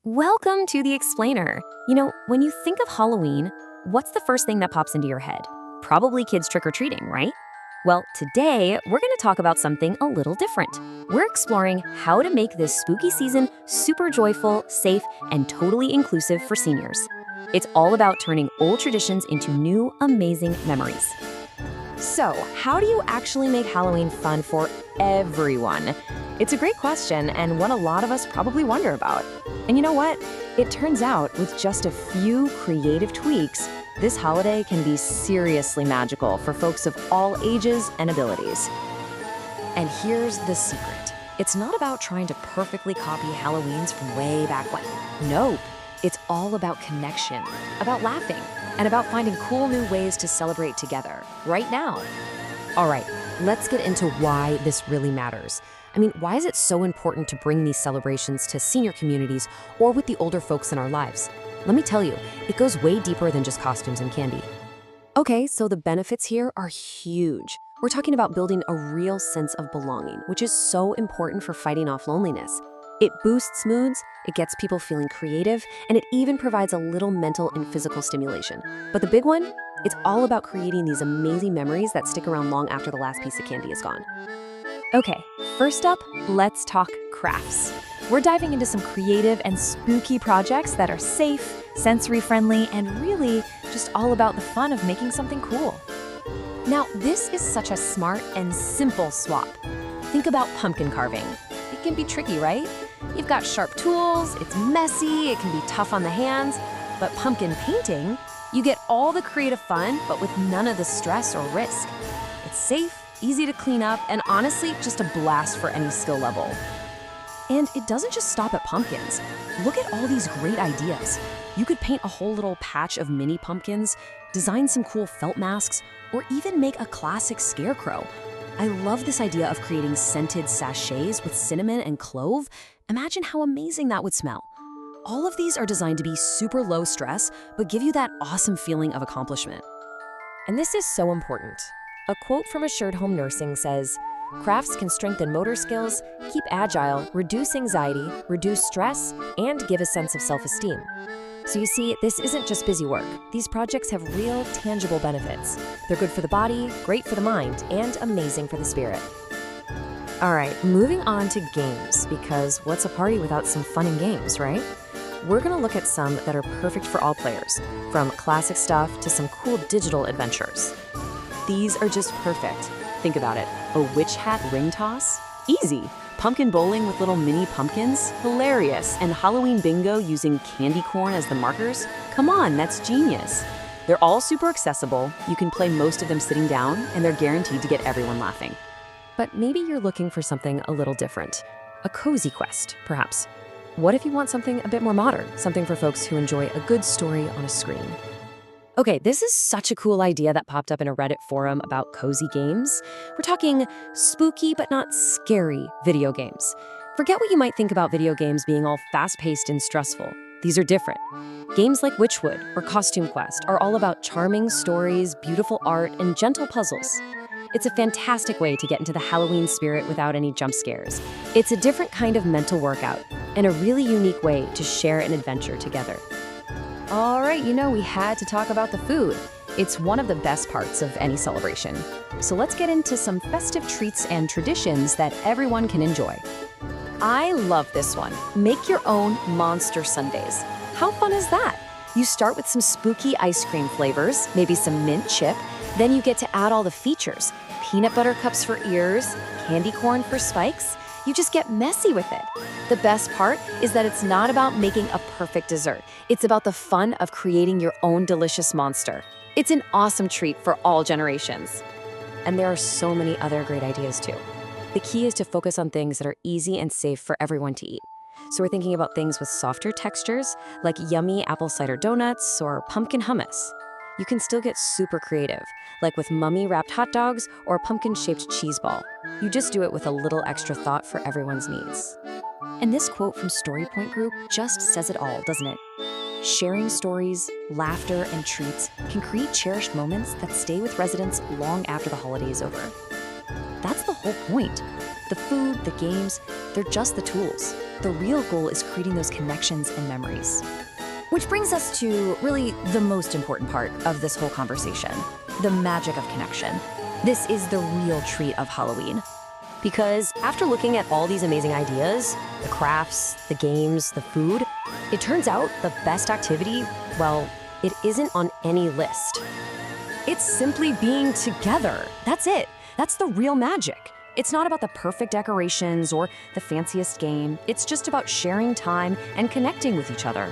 Welcome to The Explainer. When you think of Halloween, what's the first thing that pops into your head? Probably kids trick-or-treating, right? Well, today we're going to talk about something a little different. We're exploring how to make this spooky season super joyful, safe, and totally inclusive for seniors. It's all about turning old traditions into new, amazing memories. So, how do you actually make Halloween fun for everyone? It's a great question and one a lot of us probably wonder about. And you know what? It turns out with just a few creative tweaks, this holiday can be seriously magical for folks of all ages and abilities. And here's the secret. It's not about trying to perfectly copy Halloweens from way back when. Nope. It's all about connection, about laughing, and about finding cool new ways to celebrate together, right now. All right, let's get into why this really matters. Why is it so important to bring these celebrations to senior communities or with the older folks in our lives? Let me tell you, it goes way deeper than just costumes and candy. Okay, so the benefits here are huge. We're talking about building a real sense of belonging, which is so important for fighting off loneliness. It boosts moods, it gets people feeling creative, and it even provides a little mental and physical stimulation. But the big one? It's all about creating these amazing memories that stick around long after the last piece of candy is gone. Okay, first up, let's talk crafts. We're diving into some creative and spooky projects that are safe, sensory-friendly, and really just all about the fun of making something cool. Now, this is such a smart and simple swap. Think about pumpkin carving. It can be tricky, right? You've got sharp tools, it's messy, it can be tough on the hands. But pumpkin painting, you get all the creative fun, but with none of the stress or risk. It's safe, easy to clean up, and honestly, just a blast for any skill level. And it doesn't just stop at pumpkins. Look at all these great ideas. You could paint a whole little patch of mini pumpkins, design some cool felt masks, or even make a classic scarecrow. I love this idea of creating scented sachets with cinnamon and clove. Imagine how amazing that would smell. All of these are designed to be super low stress, but give you that awesome feeling of accomplishment. And this is so important. A quote from Assured Home Nursing says, "Crafts can strengthen motor skills, keep agile, reduce anxiety, reduce stress, and give a sense of self-esteem." So you see, this isn't just busy work. These projects have real, tangible benefits. They're good for the body, great for the mind, and amazing for the spirit. All right, moving on to games, because what's a party without some fun and games, right? We're gonna look at some that are perfect for all players, from classic stuff to some cool digital adventures. These are just perfect. Think about it. A witch hat ring toss? Easy. Pumpkin bowling with little mini pumpkins? Hilarious. And Halloween bingo using candy corn as the markers? Come on, that's genius. They're all super accessible. You can play most of them sitting down, and they're guaranteed to get everyone laughing. But maybe you're looking for something a little different. A cozy quest, perhaps. What if you want something a bit more modern? Something for folks who enjoy a good story on a screen. Okay, this is such a cool idea that popped up in a Reddit forum about cozy games. We're talking spooky but not scary video games. Forget what you might think about video games being all fast-paced and stressful. These are different. Games like Witchwood or Costume Quest are all about charming stories, beautiful art, and gentle puzzles. It's a fantastic way to get into the Halloween spirit without any jump scares. It's a different kind of mental workout and a really unique way to share an adventure together. All right, we had to talk about the food. It's one of the best parts of any celebration. So let's get into some festive treats and traditions that everyone can enjoy. I love this one. Make your own monster sundaes. How fun is that? You start with some spooky ice cream flavors, maybe some mint chip. Then you get to add all the features. Peanut butter cups for ears, candy corn for spikes. You just get messy with it. The best part is that it's not about making a perfect dessert. It's about the fun of creating your own delicious monster. It's an awesome treat for all generations. And there are so many other great ideas too. The key is to focus on things that are easy and safe for everyone to eat. So we're thinking about things with softer textures, like yummy apple cider donuts or pumpkin hummus. You can still get super creative, like with mummy-wrapped hot dogs or a pumpkin-shaped cheese ball. You just do it with a little extra thought for everyone's needs. And this quote from Story Point Group just says it all, doesn't it? Sharing stories, laughter, and treats can create cherished moments that stay with residents long after the holiday is over. That's the whole point. The food, the games, they're just the tools. The real goal is creating those connections and memories. Which brings us to really the most important part of this whole conversation, the magic of connection. This is the real treat of Halloween. Because after looking at all these amazing ideas, the crafts, the games, the food, it turns out the best activity, well, it isn't on any list. It's simply being together. That's it. That's the real magic. It's not about the perfect decorations or the fanciest game. It's just about sharing time and connecting with each other.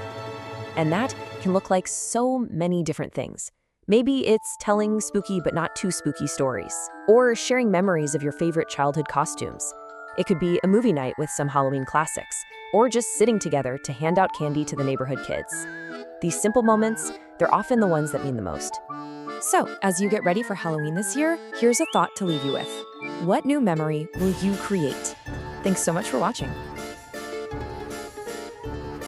And that can look like so many different things. Maybe it's telling spooky but not too spooky stories, or sharing memories of your favorite childhood costumes. It could be a movie night with some Halloween classics, or just sitting together to hand out candy to the neighborhood kids. These simple moments, they're often the ones that mean the most. So, as you get ready for Halloween this year, here's a thought to leave you with. What new memory will you create? Thanks so much for watching.